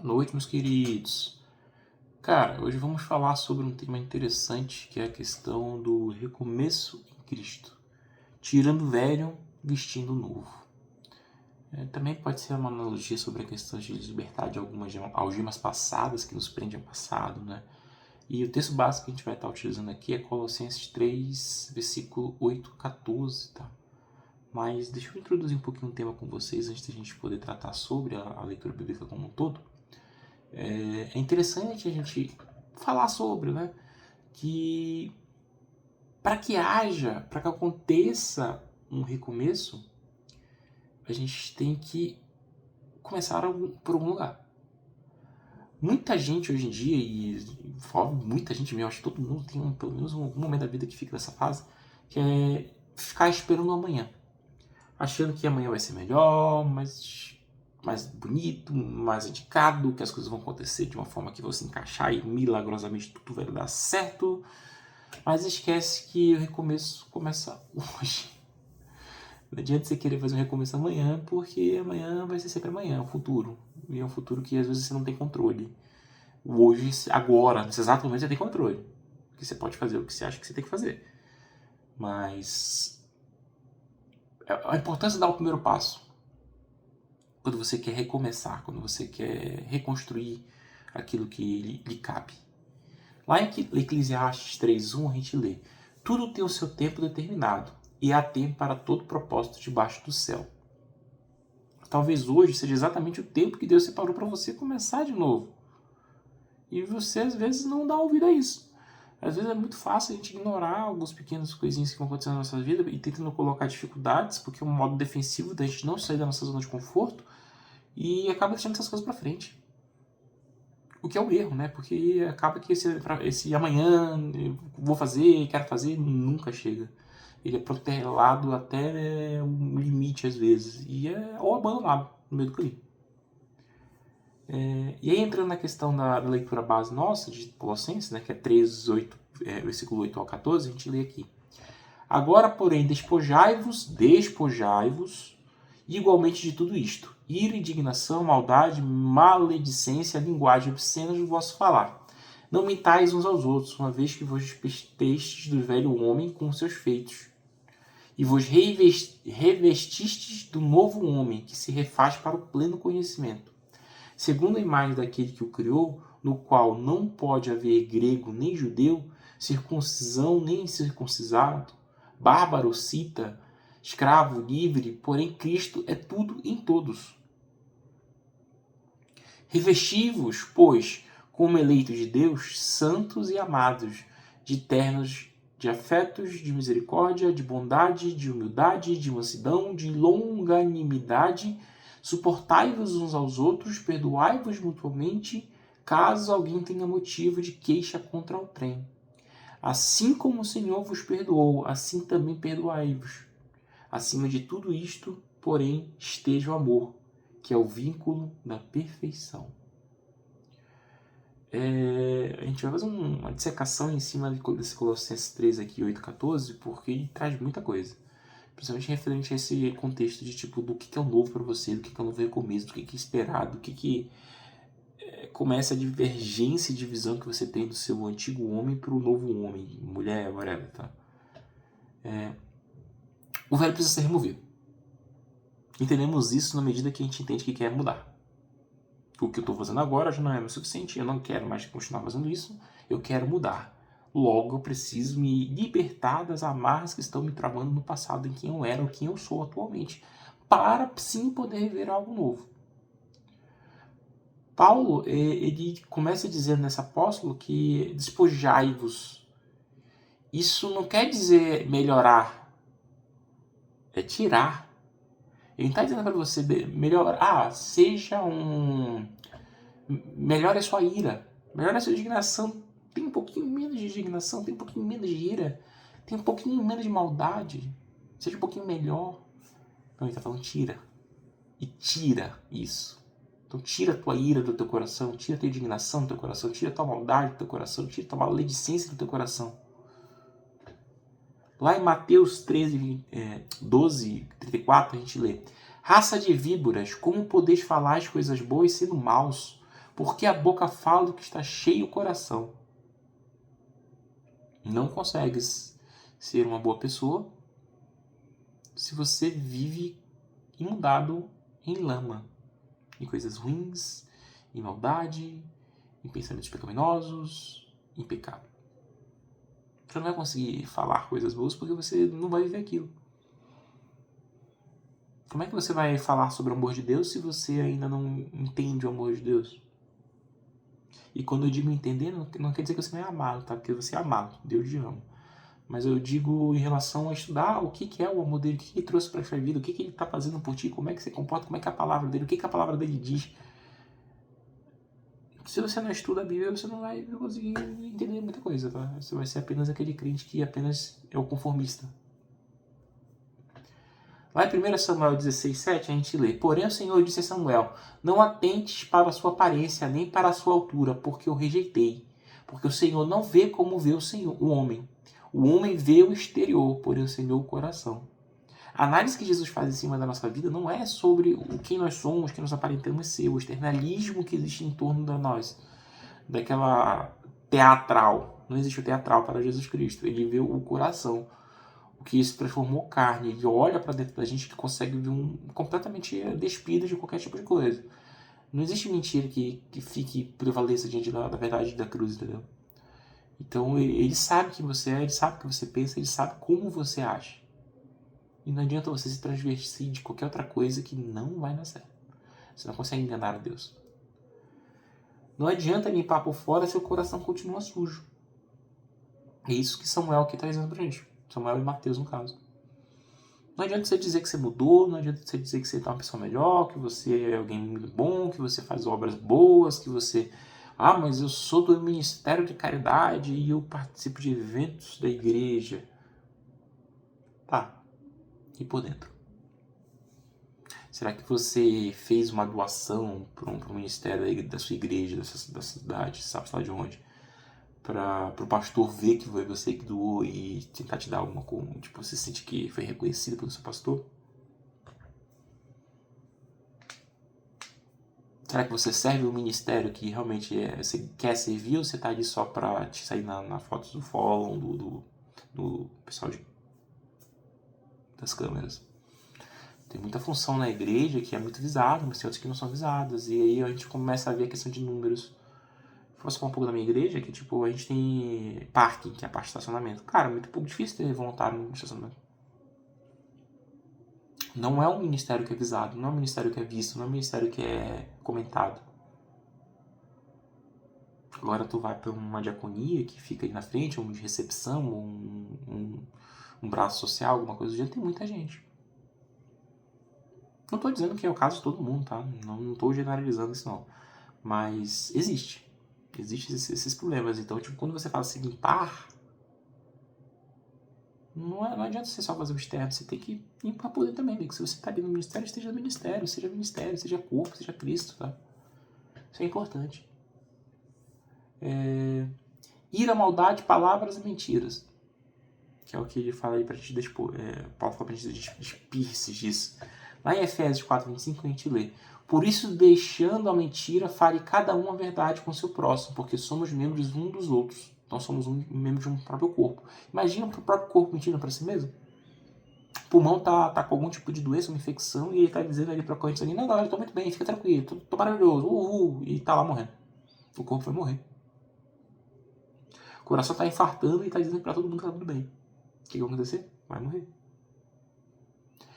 Boa noite, meus queridos. Cara, hoje vamos falar sobre um tema interessante que é a questão do recomeço em Cristo. Tirando o velho, vestindo o novo. Também pode ser uma analogia sobre a questão de libertar de algumas algemas passadas que nos prendem ao passado, né? E o texto básico que a gente vai estar utilizando aqui é Colossenses 3, versículo 8, 14, tá? Mas deixa eu introduzir um pouquinho o tema com vocês antes da gente poder tratar sobre a leitura bíblica como um todo. É interessante a gente falar sobre, né? Que para que aconteça um recomeço, a gente tem que começar por algum lugar. Muita gente hoje em dia, e muita gente mesmo, acho que todo mundo tem pelo menos um momento da vida que fica nessa fase, que é ficar esperando amanhã. Achando que amanhã vai ser melhor, mais bonito, mais indicado, que as coisas vão acontecer de uma forma que você encaixar e milagrosamente tudo vai dar certo. Mas esquece que o recomeço começa hoje. Não adianta você querer fazer um recomeço amanhã, porque amanhã vai ser sempre amanhã, é o futuro. E é um futuro que às vezes você não tem controle. Hoje, agora, nesse exato momento, você tem controle. Porque você pode fazer o que você acha que você tem que fazer. Mas a importância de dar o primeiro passo. Quando você quer recomeçar, quando você quer reconstruir aquilo que lhe cabe. Lá em Eclesiastes 3:1 a gente lê: tudo tem o seu tempo determinado, e há tempo para todo propósito debaixo do céu. Talvez hoje seja exatamente o tempo que Deus separou para você começar de novo. E você às vezes não dá ouvido a isso. Às vezes é muito fácil a gente ignorar algumas pequenas coisinhas que vão acontecendo na nossa vida e tentando colocar dificuldades, porque é um modo defensivo da gente não sair da nossa zona de conforto e acaba deixando essas coisas para frente. O que é um erro, né? Porque acaba que esse amanhã eu vou fazer, quero fazer, nunca chega. Ele é protelado até um limite às vezes. E é ou abandonado no meio do caminho. E aí entrando na questão da leitura base nossa, de Colossenses, né, que é 3, 8, versículo 8 ao 14, a gente lê aqui. Agora, porém, despojai-vos, igualmente de tudo isto: ira, indignação, maldade, maledicência, linguagem obscena do vosso falar. Não mentais uns aos outros, uma vez que vos despestes do velho homem com seus feitos, e vos revestistes do novo homem, que se refaz para o pleno conhecimento, segundo a imagem daquele que o criou, no qual não pode haver grego nem judeu, circuncisão nem incircuncisado, bárbaro, cita, escravo, livre, porém Cristo é tudo em todos. Revesti-vos, pois, como eleitos de Deus, santos e amados, de ternos, de afetos, de misericórdia, de bondade, de humildade, de mansidão, de longanimidade, suportai-vos uns aos outros, perdoai-vos mutuamente, caso alguém tenha motivo de queixa contra outrem. Assim como o Senhor vos perdoou, assim também perdoai-vos. Acima de tudo isto, porém, esteja o amor, que é o vínculo da perfeição. A gente vai fazer uma dissecação em cima desse Colossenses 3 aqui, 8, 14, porque ele traz muita coisa. Principalmente referente a esse contexto de tipo, do que é o novo para você, do que é o novo recomeço, do que é esperado, do que começa a divergência e divisão que você tem do seu antigo homem para o novo homem, mulher, whatever, tá? O velho precisa ser removido. Entendemos isso na medida que a gente entende que quer mudar. O que eu estou fazendo agora já não é o suficiente, eu não quero mais continuar fazendo isso, eu quero mudar. Logo, eu preciso me libertar das amarras que estão me travando no passado, em quem eu era ou quem eu sou atualmente, para sim poder viver algo novo. Paulo, ele começa dizendo nesse apóstolo que despojai-vos. Isso não quer dizer melhorar, é tirar. Ele não está dizendo para você melhorar, melhore a sua ira, melhore a sua indignação, tem um pouquinho menos de indignação, tem um pouquinho menos de ira, tem um pouquinho menos de maldade, seja um pouquinho melhor. Não, ele está falando tira. E tira isso. Então tira a tua ira do teu coração, tira a tua indignação do teu coração, tira a tua maldade do teu coração, tira a tua maledicência do teu coração. Lá em Mateus 13, 12, 34, a gente lê: raça de víboras, como podeis falar as coisas boas sendo maus? Porque a boca fala do que está cheio o coração. Não consegues ser uma boa pessoa se você vive inundado em lama, em coisas ruins, em maldade, em pensamentos pecaminosos, em pecado. Você não vai conseguir falar coisas boas porque você não vai viver aquilo. Como é que você vai falar sobre o amor de Deus se você ainda não entende o amor de Deus? E quando eu digo entender, não quer dizer que você não é amado, tá? Porque você é amado, Deus te ama. Mas eu digo em relação a estudar o que é o amor dele, o que ele trouxe para a sua vida, o que ele está fazendo por ti, como é que você comporta, como é que é a palavra dele, o que a palavra dele diz. Se você não estuda a Bíblia, você não vai conseguir entender muita coisa, tá? Você vai ser apenas aquele crente que apenas é o conformista. Lá em 1 Samuel 16:7 a gente lê: Porém o Senhor disse a Samuel: Não atentes para a sua aparência, nem para a sua altura, porque eu rejeitei. Porque o Senhor não vê como vê o homem. O homem vê o exterior, porém o Senhor o coração. A análise que Jesus faz em cima da nossa vida não é sobre o que nós somos, o que nós aparentamos ser, o externalismo que existe em torno de nós, daquela teatral. Não existe o teatral para Jesus Cristo, ele vê o coração, o que se transformou carne. Ele olha para dentro da gente e consegue ver completamente despido de qualquer tipo de coisa. Não existe mentira que fique prevaleça diante da verdade da cruz, entendeu? Então ele sabe quem você é, ele sabe o que você pensa, ele sabe como você age. E não adianta você se transvestir de qualquer outra coisa que não vai dar certo. Você não consegue enganar a Deus. Não adianta limpar por fora se o coração continua sujo. É isso que Samuel aqui está dizendo pra gente. Samuel e Mateus, no caso. Não adianta você dizer que você mudou, não adianta você dizer que você está uma pessoa melhor, que você é alguém muito bom, que você faz obras boas, que você... Ah, mas eu sou do Ministério de Caridade e eu participo de eventos da igreja. Tá. E por dentro? Será que você fez uma doação para um ministério da sua igreja, da cidade, sabe lá de onde? Para o pastor ver que foi você que doou e tentar te dar alguma coisa, tipo, você sente que foi reconhecido pelo seu pastor? Será que você serve o ministério que realmente você quer servir ou você está ali só para te sair na foto do follow, do pessoal das câmeras? Tem muita função na igreja que é muito visada, mas tem outras que não são visadas. E aí a gente começa a ver a questão de números. Posso falar um pouco da minha igreja, que tipo, a gente tem parking, que é a parte de estacionamento. Cara, é muito pouco difícil ter voluntário no estacionamento. Não é um ministério que é visado, não é um ministério que é visto, não é um ministério que é comentado. Agora tu vai para uma diaconia que fica aí na frente, um de recepção, um braço social, alguma coisa do gênero, tem muita gente. Não estou dizendo que é o caso de todo mundo, tá? Não estou generalizando isso não. Mas existe. Existem esses problemas. Então, tipo, quando você fala assim, limpar, não adianta você só fazer o externo, você tem que limpar por dentro também, amigo. Se você está ali no ministério, esteja no ministério, seja corpo, seja Cristo, tá? Isso é importante. Ira, maldade, palavras e mentiras. Que é o que ele fala aí pra gente despor. Paulo fala pra gente despir-se disso. Lá em Efésios 4:25 a gente lê: Por isso, deixando a mentira, fale cada um a verdade com seu próximo, porque somos membros um dos outros. Então somos membros de um próprio corpo. Imagina o próprio corpo mentindo para si mesmo. O pulmão tá com algum tipo de doença, uma infecção, e ele tá dizendo ali pra corrente ali: Não, galera, eu tô muito bem, fica tranquilo, tô maravilhoso, uhul, e tá lá morrendo. O corpo vai morrer. O coração tá infartando e tá dizendo pra todo mundo que tá tudo bem. O que vai acontecer? Vai morrer.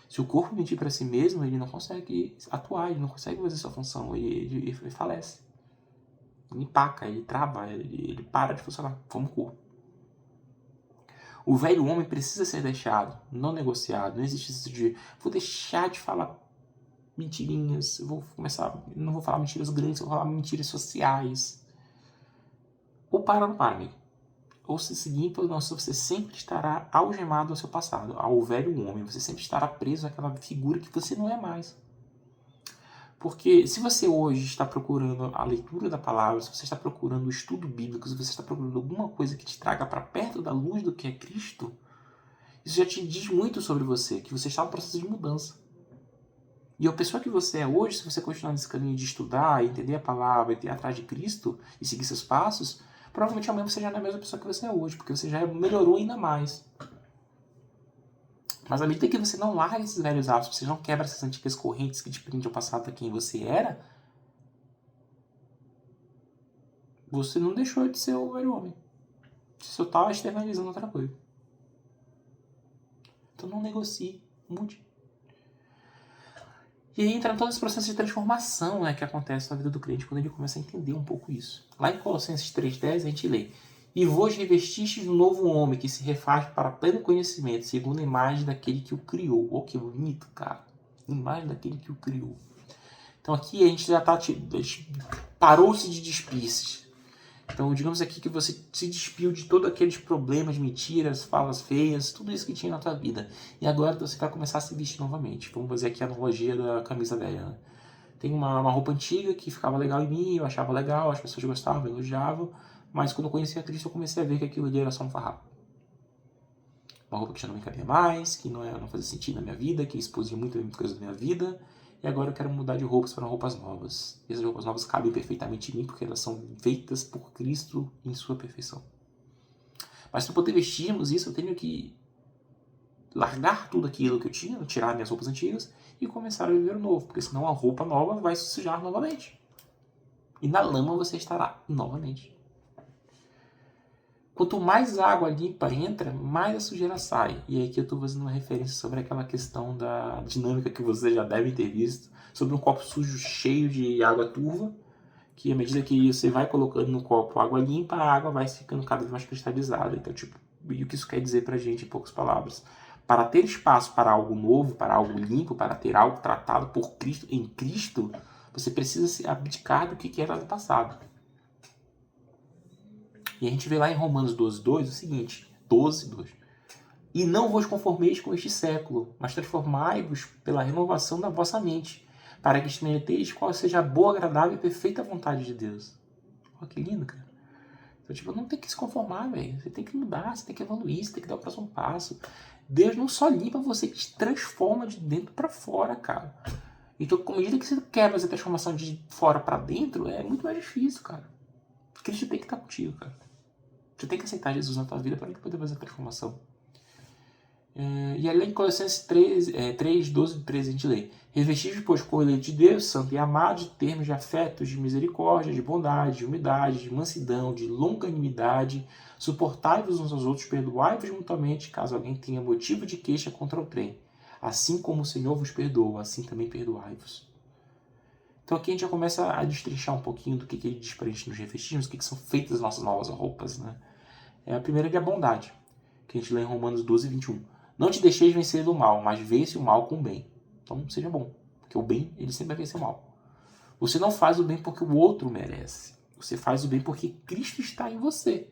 Se o corpo mentir para si mesmo, ele não consegue atuar, ele não consegue fazer sua função, ele falece. Ele empaca, ele trava, ele para de funcionar como corpo. O velho homem precisa ser deixado, não negociado. Não existe isso de vou deixar de falar mentirinhas, não vou falar mentiras grandes, vou falar mentiras sociais. Ou para ou não para, amigo. Ou se seguir, você sempre estará algemado ao seu passado, ao velho homem. Você sempre estará preso àquela figura que você não é mais. Porque se você hoje está procurando a leitura da palavra, se você está procurando o estudo bíblico, se você está procurando alguma coisa que te traga para perto da luz do que é Cristo, isso já te diz muito sobre você, que você está no processo de mudança. E a pessoa que você é hoje, se você continuar nesse caminho de estudar, entender a palavra, ir atrás de Cristo e seguir seus passos, provavelmente amanhã você já não é a mesma pessoa que você é hoje, porque você já melhorou ainda mais. Mas à medida que você não larga esses velhos hábitos, você não quebra essas antigas correntes que te prendem ao passado a quem você era, você não deixou de ser o velho homem. Você só está externalizando outra coisa. Então não negocie, mude. E aí entra todo esse processo de transformação, né, que acontece na vida do crente quando ele começa a entender um pouco isso. Lá em Colossenses 3,10 a gente lê: E vos revestistes do novo homem que se refaz para pleno conhecimento, segundo a imagem daquele que o criou. Oh, que bonito, cara. Imagem daquele que o criou. Então aqui a gente já parou-se de despir-se. Então digamos aqui que você se despiu de todos aqueles problemas, mentiras, falas feias, tudo isso que tinha na tua vida. E agora você vai começar a se vestir novamente. Vamos fazer aqui a analogia da camisa velha, né? Tem uma roupa antiga que ficava legal em mim, eu achava legal, as pessoas gostavam, elogiavam. Mas quando eu conheci a Cristo eu comecei a ver que aquilo ali era só um farrapo. Uma roupa que já não me cabia mais, que não fazia sentido na minha vida, que expusia muita coisa da minha vida. E agora eu quero mudar de roupas para roupas novas. E essas roupas novas cabem perfeitamente em mim, porque elas são feitas por Cristo em sua perfeição. Mas para poder vestirmos isso, eu tenho que largar tudo aquilo que eu tinha, tirar minhas roupas antigas e começar a viver o novo, porque senão a roupa nova vai se sujar novamente. E na lama você estará novamente. Quanto mais água limpa entra, mais a sujeira sai. E aqui eu estou fazendo uma referência sobre aquela questão da dinâmica que vocês já devem ter visto, sobre um copo sujo cheio de água turva, que à medida que você vai colocando no copo água limpa, a água vai ficando cada vez mais cristalizada. Então, e o que isso quer dizer pra gente em poucas palavras? Para ter espaço para algo novo, para algo limpo, para ter algo tratado por Cristo, em Cristo, você precisa se abdicar do que era do passado. E a gente vê lá em Romanos 12:2 o seguinte, 12:2. E não vos conformeis com este século, mas transformai-vos pela renovação da vossa mente, para que experimenteis qual seja a boa, agradável e perfeita vontade de Deus. Olha que lindo, cara. Então, não tem que se conformar, velho. Você tem que mudar, você tem que evoluir, você tem que dar o próximo passo. Deus não só limpa você, que te transforma de dentro para fora, cara. Então, com a medida que você quer fazer a transformação de fora para dentro, é muito mais difícil, cara. Cristo tem que estar contigo, cara. Você tem que aceitar Jesus na tua vida para poder fazer a transformação. E além de Colossenses 3, 12 e 13 a gente lê: Revestis, pois, com o eleito de Deus, santo e amado, de termos de afetos, de misericórdia, de bondade, de humildade, de mansidão, de longanimidade, suportai-vos uns aos outros, perdoai-vos mutuamente, caso alguém tenha motivo de queixa contra o trem. Assim como o Senhor vos perdoa, assim também perdoai-vos. Então aqui a gente já começa a destrinchar um pouquinho do que ele diz para a gente nos revestirmos, o que são feitas as nossas novas roupas, né? A primeira é a bondade, que a gente lê em Romanos 12:21. Não te deixeis vencer do mal, mas vence o mal com o bem. Então seja bom, porque o bem ele sempre vai vencer o mal. Você não faz o bem porque o outro merece. Você faz o bem porque Cristo está em você.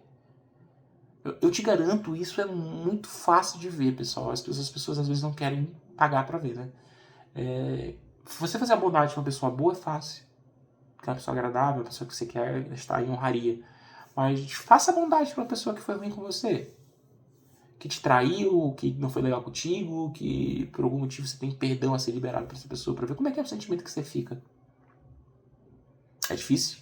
Eu te garanto, isso é muito fácil de ver, pessoal. As pessoas às vezes não querem pagar para ver, né? Você fazer a bondade com uma pessoa boa é fácil. Que é uma pessoa agradável, uma pessoa que você quer estar em honraria. Mas faça a bondade para uma pessoa que foi ruim com você. Que te traiu, que não foi legal contigo, que por algum motivo você tem perdão a ser liberado para essa pessoa, para ver como é que é o sentimento que você fica. É difícil?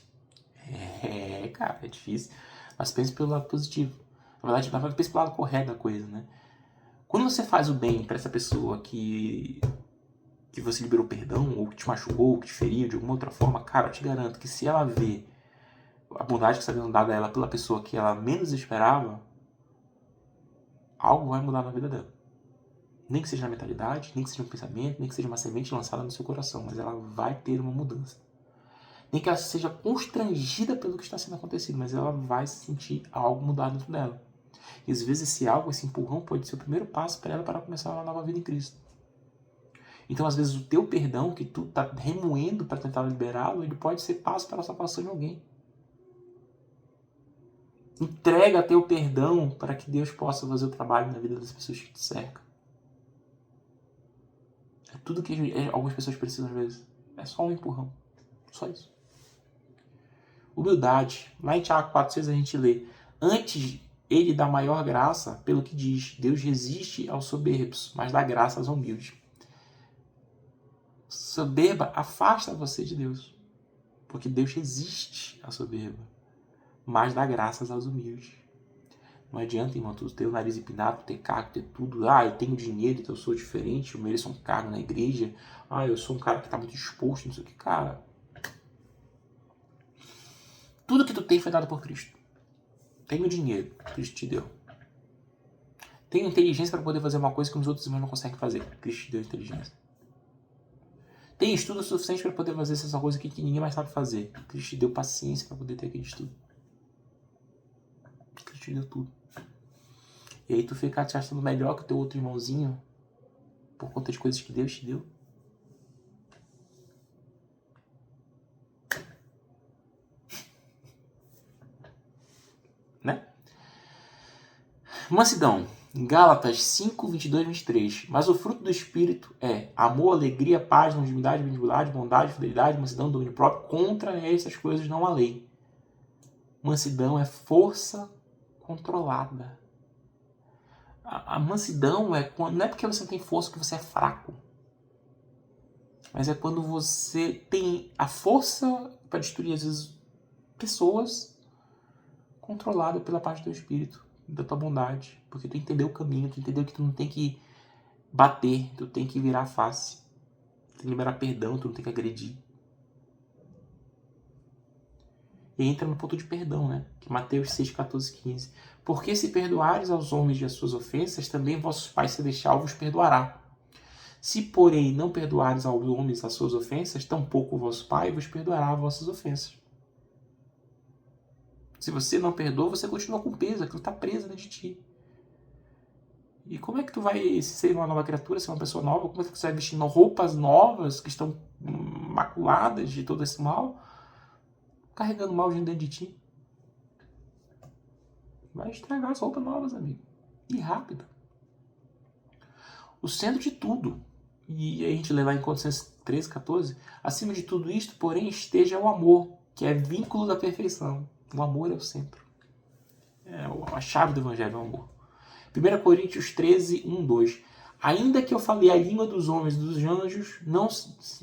Cara, é difícil. Mas pense pelo lado positivo. Na verdade, pense pelo lado correto da coisa, né? Quando você faz o bem para essa pessoa que você liberou perdão, ou que te machucou, ou que te feriu de alguma outra forma, cara, eu te garanto que se ela vê a bondade que está sendo dada a ela pela pessoa que ela menos esperava, algo vai mudar na vida dela. Nem que seja na mentalidade, nem que seja um pensamento, nem que seja uma semente lançada no seu coração, mas ela vai ter uma mudança. Nem que ela seja constrangida pelo que está sendo acontecido, mas ela vai sentir algo mudado dentro dela. E às vezes esse algo, esse empurrão pode ser o primeiro passo para ela para começar uma nova vida em Cristo. Então às vezes o teu perdão que tu está remoendo para tentar liberá-lo, ele pode ser passo para a salvação de alguém. Entrega teu perdão para que Deus possa fazer o trabalho na vida das pessoas que te cercam. É tudo que algumas pessoas precisam às vezes. É só um empurrão. Só isso. Humildade. Lá em Tiago 4,6 a gente lê: Antes ele dá maior graça, pelo que diz, Deus resiste aos soberbos, mas dá graça aos humildes. Soberba afasta você de Deus. Porque Deus resiste à soberba, mas dá graças aos humildes. Não adianta, irmão, tu ter o nariz empinado, tu ter cargo, ter tudo. Eu tenho dinheiro, então eu sou diferente, eu mereço um cargo na igreja. Eu sou um cara que está muito disposto, não sei o que. Cara, tudo que tu tem foi dado por Cristo. Tenho dinheiro, Cristo te deu. Tenho inteligência para poder fazer uma coisa que os outros irmãos não conseguem fazer. Cristo te deu inteligência. Tem estudo suficiente para poder fazer essa coisa aqui que ninguém mais sabe fazer. Cristo te deu paciência para poder ter aquele estudo. Cristo te deu tudo. E aí tu fica te achando melhor que o teu outro irmãozinho por conta de coisas que Deus te deu. Né? Mansidão. Gálatas 5, 22 e 23. Mas o fruto do Espírito é amor, alegria, paz, longanimidade, benignidade, bondade, fidelidade, mansidão, domínio próprio. Contra essas coisas não há lei. Mansidão é força controlada. A mansidão é quando, não é porque você não tem força que você é fraco. Mas é quando você tem a força para destruir, às vezes, pessoas controlada pela parte do teu espírito, da tua bondade. Porque tu entendeu o caminho, tu entendeu que tu não tem que bater, tu tem que virar a face. Tu tem que liberar perdão, tu não tem que agredir. E entra no ponto de perdão, né? Que Mateus 6, 14, 15. Porque se perdoares aos homens as suas ofensas, também vossos pais celestial vos perdoará. Se, porém, não perdoares aos homens as suas ofensas, tampouco o vosso Pai vos perdoará as vossas ofensas. Se você não perdoa, você continua com peso, aquilo está preso dentro de ti. E como é que tu vai ser uma nova criatura, ser uma pessoa nova? Como é que você vai vestindo roupas novas que estão maculadas de todo esse mal, carregando mal dentro de ti? Vai estragar as roupas novas, amigo. E rápido. O centro de tudo, e a gente lê lá em Colossenses 13, 14, acima de tudo isto, porém, esteja o amor, que é vínculo da perfeição. O amor é o centro. A chave do evangelho é o amor. 1 Coríntios 13, 1, 2. Ainda que eu falei a língua dos homens e dos anjos,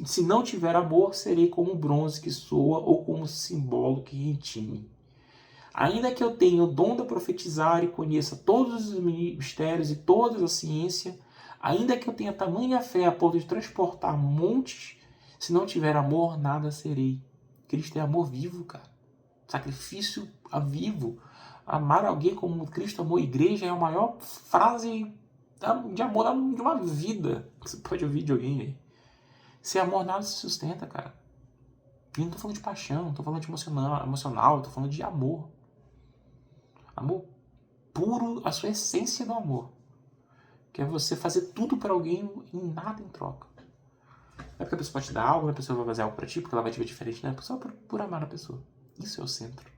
se não tiver amor, serei como bronze que soa ou como símbolo que retine. Ainda que eu tenha o dom de profetizar e conheça todos os mistérios e toda a ciência, ainda que eu tenha tamanha fé a ponto de transportar montes, se não tiver amor, nada serei. Cristo é amor vivo, cara. Sacrifício a vivo. Amar alguém como Cristo amou a igreja é a maior frase de amor de uma vida que você pode ouvir de alguém aí. Sem amor nada se sustenta, cara. E não tô falando de paixão, não tô falando de emocional, tô falando de amor. Amor puro, a sua essência do amor. Que é você fazer tudo para alguém e nada em troca. Não é porque a pessoa pode te dar algo, não é porque a pessoa vai fazer algo para ti, porque ela vai te ver diferente, não é só por amar a pessoa. Isso é o centro.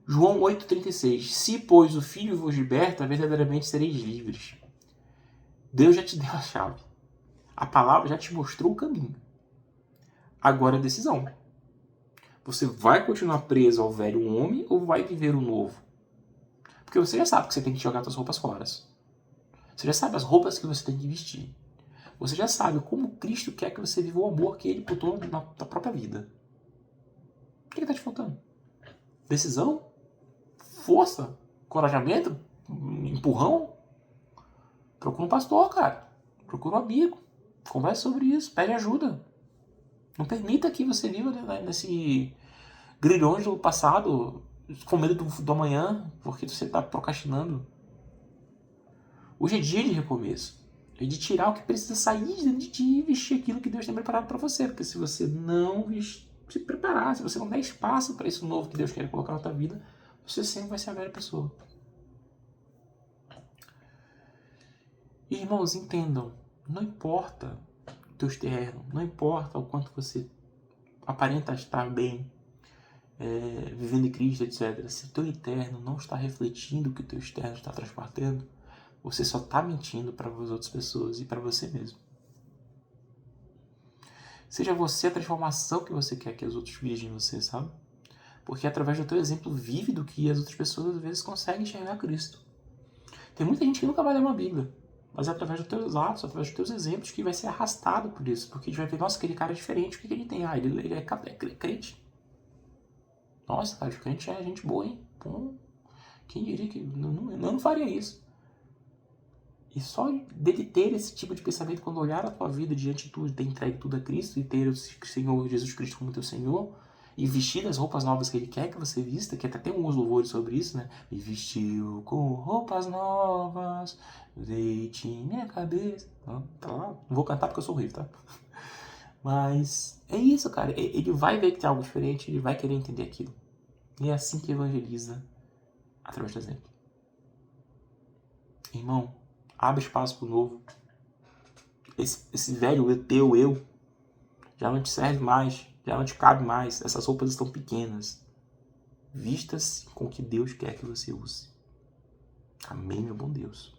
João 8,36. Se, pois, o Filho vos liberta, verdadeiramente sereis livres. Deus já te deu a chave. A palavra já te mostrou o caminho. Agora é a decisão. Você vai continuar preso ao velho homem ou vai viver o novo? Porque você já sabe que você tem que jogar suas roupas fora. Você já sabe as roupas que você tem que vestir. Você já sabe como Cristo quer que você viva o amor que Ele botou na tua própria vida. O que está te faltando? Decisão? Força? Encorajamento? Empurrão? Procura um pastor, cara. Procura um amigo. Converse sobre isso. Pede ajuda. Não permita que você viva nesse grilhões do passado, com medo do amanhã, porque você está procrastinando. Hoje é dia de recomeço. É de tirar o que precisa sair de dentro de ti e vestir aquilo que Deus tem preparado para você. Porque se você não se preparar, se você não der espaço para isso novo que Deus quer colocar na tua vida, você sempre vai ser a velha pessoa. E, irmãos, entendam, não importa o teu externo, não importa o quanto você aparenta estar bem, vivendo em Cristo, etc. Se o teu interno não está refletindo o que o teu externo está transportando, você só está mentindo para as outras pessoas e para você mesmo. Seja você a transformação que você quer que os outros vejam em você, sabe? Porque é através do teu exemplo vívido que as outras pessoas às vezes conseguem enxergar Cristo. Tem muita gente que nunca vai ler uma Bíblia. Mas é através dos teus atos, através dos teus exemplos que vai ser arrastado por isso. Porque a gente vai ver, nossa, aquele cara é diferente, o que ele tem? Ah, ele é crente. Nossa, cara, o crente é gente boa, hein? Pô, quem diria que eu não faria isso? E só dele ter esse tipo de pensamento quando olhar a tua vida diante de tudo, ter entregue tudo a Cristo e ter o Senhor Jesus Cristo como teu Senhor e vestir as roupas novas que Ele quer que você vista, que até tem uns louvores sobre isso, né? Me vestiu com roupas novas, deite em minha cabeça. Tá lá. Não vou cantar porque eu sou horrível, tá? Mas é isso, cara. Ele vai ver que tem algo diferente, ele vai querer entender aquilo. E é assim que evangeliza, através do exemplo. Irmão, abre espaço pro novo. Esse velho teu eu já não te serve mais, já não te cabe mais. Essas roupas estão pequenas. Vista-se com o que Deus quer que você use. Amém, meu bom Deus.